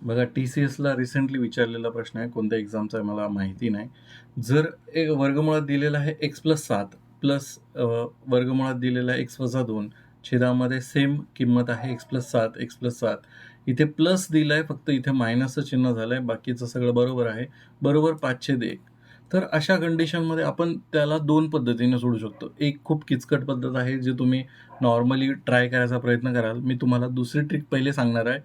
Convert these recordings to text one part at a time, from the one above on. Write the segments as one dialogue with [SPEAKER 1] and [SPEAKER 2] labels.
[SPEAKER 1] बघा TCSला रिसेंटली विचारलेला प्रश्न आहे, कोणत्या एक्झामचा आहे मला माहिती नाही. जर एक वर्गमुळात दिलेला आहे x+7 प्लस वर्गमुळात दिलेला आहे x-2 छेदामध्ये सेम किंमत आहे x+7 x+7 इथे प्लस दिलाय, फक्त इथे मायनसचं चिन्ह झालंय, बाकीचं सगळं बरोबर आहे. बरोबर 5/1. तर अशा कंडिशनमध्ये आपण त्याला 2 पद्धतीने सोडवू शकतो. एक खूप किचकट पद्धत आहे, जी तुम्ही नॉर्मली ट्राय करायचा प्रयत्न कराल. मी तुम्हाला दुसरी ट्रिक पहिले सांगणार आहे.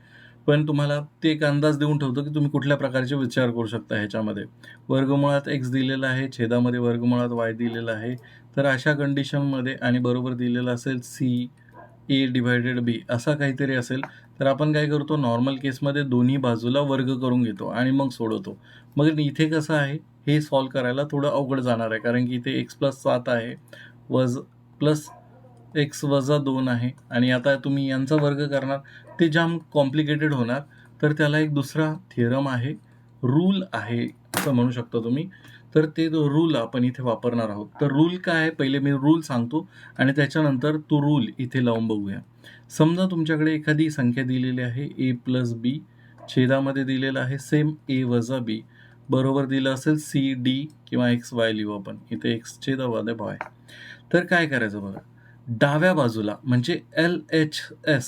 [SPEAKER 1] पण तुम्हाला ते एक अंदाज देऊन ठेवतो, की तुम्ही कुठल्या प्रकारचे विचार करू शकता ह्याच्यामध्ये. वर्गमुळात x दिलेला आहे, छेदामध्ये वर्गमुळात y दिलेला आहे. तर अशा कंडिशनमध्ये आणि बरोबर दिलेलं असेल a/b असा काहीतरी असेल, तर आपण काय करतो नॉर्मल केसमध्ये दोन्ही बाजूला वर्ग करून घेतो आणि मग सोडवतो. मग इथे कसं आहे, हे सॉल्व्ह करायला थोडं अवघड जाणार आहे, कारण की इथे x+7 आहे, प्लस x-2 आहे आणि आता तुम्ही यांचा वर्ग करणार, ते जाम कॉम्प्लिकेटेड होणार. तर त्याला एक दुसरा थिअरम आहे, रूल आहे असं म्हणू शकता तुम्ही. तर ते रूल आपण इथे वापरणार आहोत. तर रूल काय आहे, पहिले मी रूल सांगतो आणि त्याच्यानंतर तो रूल इथे लावून बघूया. समजा तुमच्याकडे एखादी संख्या दिलेली आहे a+b, छेदामध्ये दिलेलं आहे सेम a-b, बरोबर दिलं असेल c-d किंवा x-y लिहू आपण. इथे x छेदामध्ये y. तर काय करायचं बघा, डाव्या बाजूला म्हणजे LHS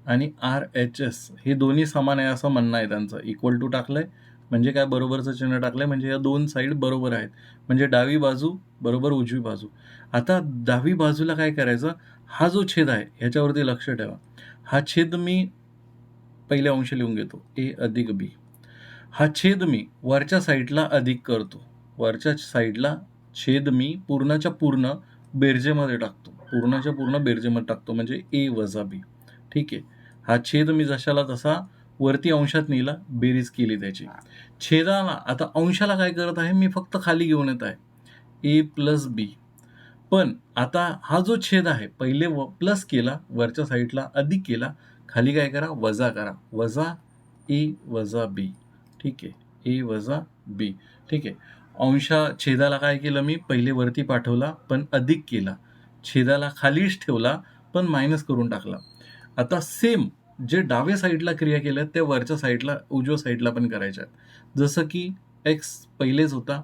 [SPEAKER 1] आणि RHS हे दोन्ही समान आहे असं म्हणणं आहे त्यांचं. इक्वल टू टाकलंय म्हणजे काय, बरोबरचं चिन्ह टाकलंय म्हणजे या दोन साईड बरोबर आहेत. म्हणजे डावी बाजू बरोबर उजवी बाजू. आता डावी बाजूला काय करायचं, हा जो छेद आहे ह्याच्यावरती लक्ष ठेवा. हा छेद मी पहिले अंश लिहून घेतो a+b. हा छेद मी वरच्या साईडला अधिक करतो. वरच्या साईडला छेद मी पूर्णच्या पूर्ण बेरजेमध्ये टाकतो. पूर्णच्या पूर्ण बेरजेमध्ये टाकतो म्हणजे a-b. ठीक आहे. हा छेद मी जशाला तसा वरती अंशात नेला, बेरीज केली त्याची. छेदाला आता अंशाला काय करत आहे, मी फक्त खाली घेऊन येत आहे a+b. पण आता हा जो छेद आहे, पहिले प्लस केला, वरच्या साईडला अधिक केला, खाली काय करा, वजा करा. वजा a-b. ठीक आहे. a-b. ठीक आहे. छेदाला काय केलं मी, पहिले वरती पाठवला, पण अधिक केला. छेदाला खालीच ठेवला, पण मायनस करून टाकला. आता सेम जे डाव्या साईडला क्रिया केल्या, त्या वरच्या साईडला, उजव्या साईडला पण करायच्या आहेत. जसं की x पहिलेच होता.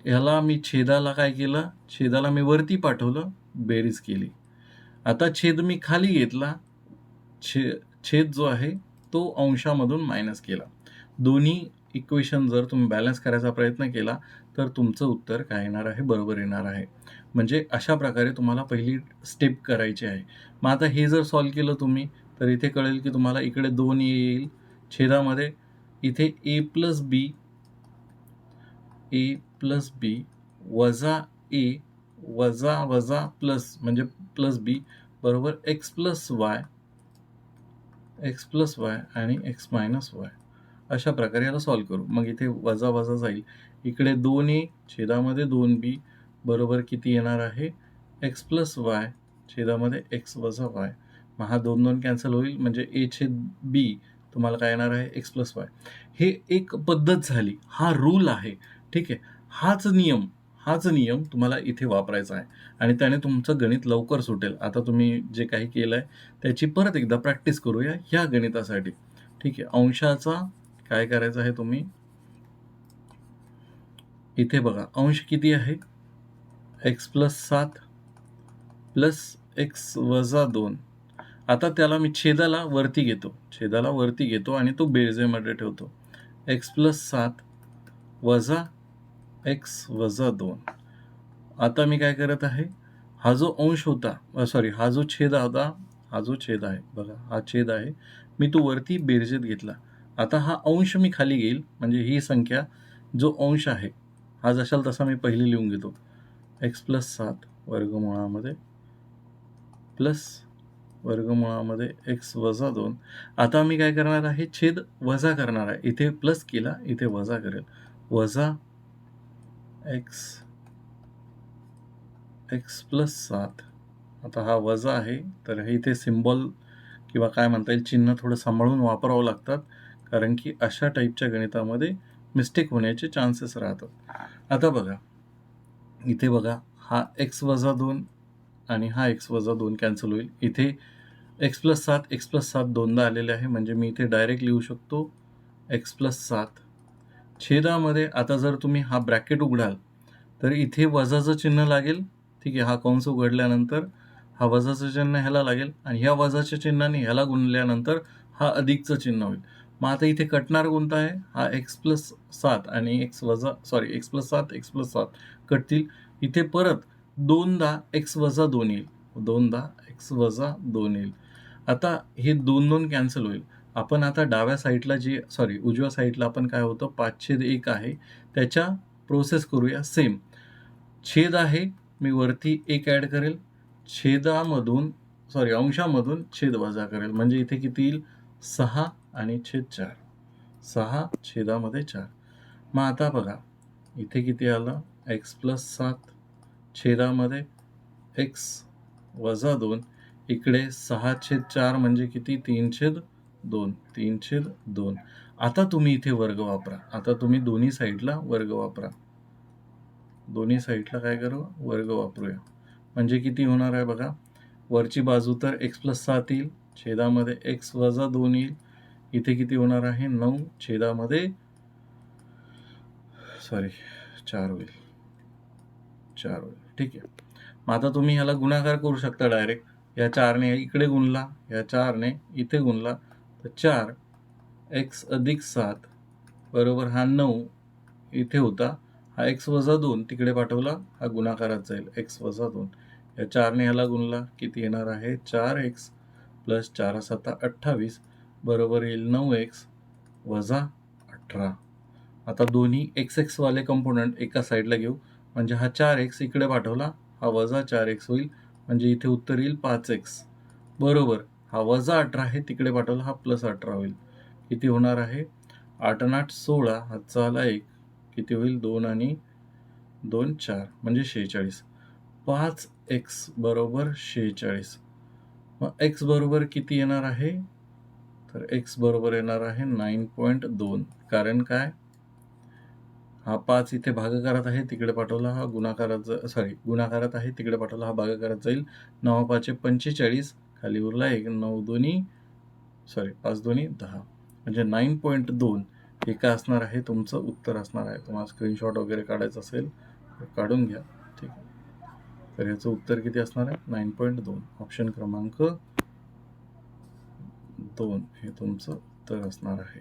[SPEAKER 1] ह्याला मी छेदाला काय केलं, छेदाला मी वरती पाठवलं, बेरीज केली. आता छेद मी खाली घेतला, छेद जो आहे तो अंशामधून मायनस केला. दोन्ही इक्वेशन जर तुम्ही बॅलन्स करायचा प्रयत्न केला, तर तुमचं उत्तर काय येणार आहे, बरोबर येणार आहे. म्हणजे अशा प्रकारे तुम्हाला पहिली स्टेप करायची आहे. मग आता हे जर सॉल्व्ह केलं तुम्ही, तर इथे कळेल की तुम्हाला इकडे 2 येईल छेदामध्ये. इथे a+b वजा a वजा वजा प्लस म्हणजे प्लस b बरोबर x+y आणि x-y. अशा प्रकारे याला सॉल्व्ह करू. मग इथे वजा वजा जाईल, इकडे 2a छेदामध्ये 2b बरोबर किती येणार आहे, x+y छेदामध्ये x वजा y. मग हा 2 कॅन्सल होईल, म्हणजे a/b तुम्हाला काय येणार आहे, x+y. हे एक पद्धत झाली, हा रूल आहे. ठीक आहे. हाच नियम तुम्हाला इथे वापरायचा आहे आणि त्याने तुमचं गणित लवकर सुटेल. आता तुम्ही जे काही केलंय त्याची परत एकदा प्रॅक्टिस करूया ह्या गणितासाठी. ठीक आहे. अंशाचा काय करायचं आहे तुम्ही, इथे बघा अंश किती आहे, x+7 प्लस x-2. आता त्याला मी छेदाला वरती घेतो आणि तो बेरजेमध्ये ठेवतो. x+7 वजा x-2. आता मी काय करत आहे, हा जो अंश होता, हा जो छेद होता, हा जो छेद आहे बघा, हा छेद आहे, मी तो वरती बेरजेत घेतला. आता हा अंश मी खाली घेईल, म्हणजे ही संख्या जो अंश आहे हा जशाला तसा मी पहिले लिहून घेतो, x+7 वर्गमुळामध्ये प्लस वर्गमुळामध्ये x-2. आता मी काय करणार आहे, छेद वजा करणार आहे. इथे प्लस केला, इथे वजा करेल. वजा x+7. आता हा वजा आहे, तर हे इथे सिम्बॉल किंवा काय म्हणता येईल, चिन्ह थोडं सांभाळून वापरावं लागतात, कारण की अशा टाईपच्या गणितामध्ये मिस्टेक होण्याचे चान्सेस राहतात. आता बघा, इथे बघा, हा x-2 आणि हा x-2 कॅन्सल होईल. इथे x+7 दोनदा आलेले आहे, म्हणजे मी इथे डायरेक्ट लिहू शकतो x+7. छेदामध्ये आता जर तुम्ही हा ब्रॅकेट उघडाल तर इथे वजाचं चिन्ह लागेल. ठीक आहे, हा कंस उघडल्यानंतर हा वजाचं चिन्ह ह्याला लागेल आणि ह्या वजाच्या चिन्हाने ह्याला गुणल्यानंतर हा अधिकचं चिन्ह होईल. मग आता इथे कटणार कोणता आहे? हा x+7 आणि x+7 कटतील. इथे परत दोनदा x-2 येईल. दोनदा x-2 येईल. आता हे 2 कॅन्सल होईल. आपण आता डाव्या साईडला उजव्या साईडला आपण काय होतं 5/1 आहे त्याच्या प्रोसेस करूया सेम. छेद आहे, मी वरती 1 ॲड करेल. अंशामधून छेद वजा करेल, म्हणजे इथे किती येईल? 6 आणि छेद 4. 6 छेदामध्ये 4. मग आता बघा इथे किती आलं? x+7 छेदामध्ये x-2. इकडे 6/4 म्हणजे किती? 3/2. 3/2. आता तुम्ही इथे वर्ग वापरा. आता तुम्ही दोन्ही साईडला वर्ग वापरा. दोन्ही साईडला काय करू? वर्ग वापरूया. म्हणजे किती होणार आहे बघा. वरची बाजू तर x+7 येईल, छेदामध्ये x-2 येईल. इथे किती होणार आहे? 9 छेदामध्ये 4 होईल. 4 होईल. ठीक आहे. मग आता तुम्ही ह्याला गुणाकार करू शकता डायरेक्ट. या 4ने इकडे गुणला, या 4ने इथे गुणला तर 4x+7 बरोबर हा 9 इथे होता. हा x-2 तिकडे पाठवला, हा गुणाकारात जाईल x-2. या 4ने ह्याला गुणला, किती येणार आहे? 4x + 4×7 28 बरोबर येईल 9x - 18. आता दोन्ही x वाले कंपोनंट एका साईडला घेऊ, म्हणजे हा 4x इकडे पाठवला, हा -4x होईल, म्हणजे इथे उत्तर येईल 5x बरोबर. हा -18 आहे तिकडे पाठवला, हा +18 होईल. किती होणार आहे? 8 आणि 8 16, हातचा आला 1, किती होईल? 2 आणि 2 4 म्हणजे 46. 5x बरोबर 46. मग x बरोबर किती येणार आहे? तर x बरोबर येणार आहे 9.2. कारण काय? हा 5 इथे भागाकारात आहे, तिकडे पाठवला, हा गुणाकारात आहे, तिकडे पाठवला, हा भागाकारात जाईल. 9×5 45, खाली उरला 1, 5 दोन्ही 10, म्हणजे 9.2 हे काय असणार आहे? तुमचं उत्तर असणार आहे. तुम्हाला स्क्रीनशॉट वगैरे काढायचं असेल तर काढून घ्या. ठीक आहे. तर ह्याचं उत्तर किती असणार आहे? 9.2. ऑप्शन क्रमांक 2 हे तुमचं उत्तर असणार आहे.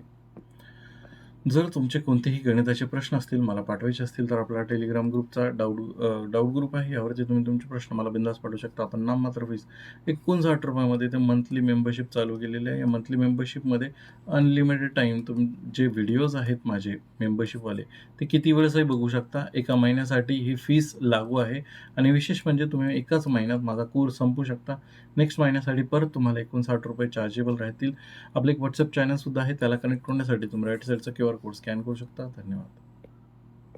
[SPEAKER 1] जर तुमचे कोणतेही गणिताचे प्रश्न असतील, मला पाठवायचे असतील, तर आपला टेलिग्राम ग्रुपचा डाऊट ग्रुप आहे. यावरती तुम्ही तुमचे प्रश्न मला बिनधास्त पाठवू शकता. आपण नाममात्र फीस ₹59 ते मंथली मेंबरशिप चालू केलेली आहे. या मंथली मेंबरशिपमध्ये अनलिमिटेड टाईम जे व्हिडिओज आहेत माझे मेंबरशिपवाले, ते किती वेळेसही बघू शकता. एका महिन्यासाठी ही फीस लागू आहे आणि विशेष म्हणजे तुम्ही एकाच महिन्यात माझा कोर्स संपवू शकता. नेक्स्ट महिन्यासाठी परत तुम्हाला ₹59 चार्जेबल राहतील. आपलं एक व्हॉट्सअप चॅनलसुद्धा आहे. त्याला कनेक्ट होण्यासाठी तुम्ही राईट साईडचा QR कोड स्कॅन करू शकता. धन्यवाद.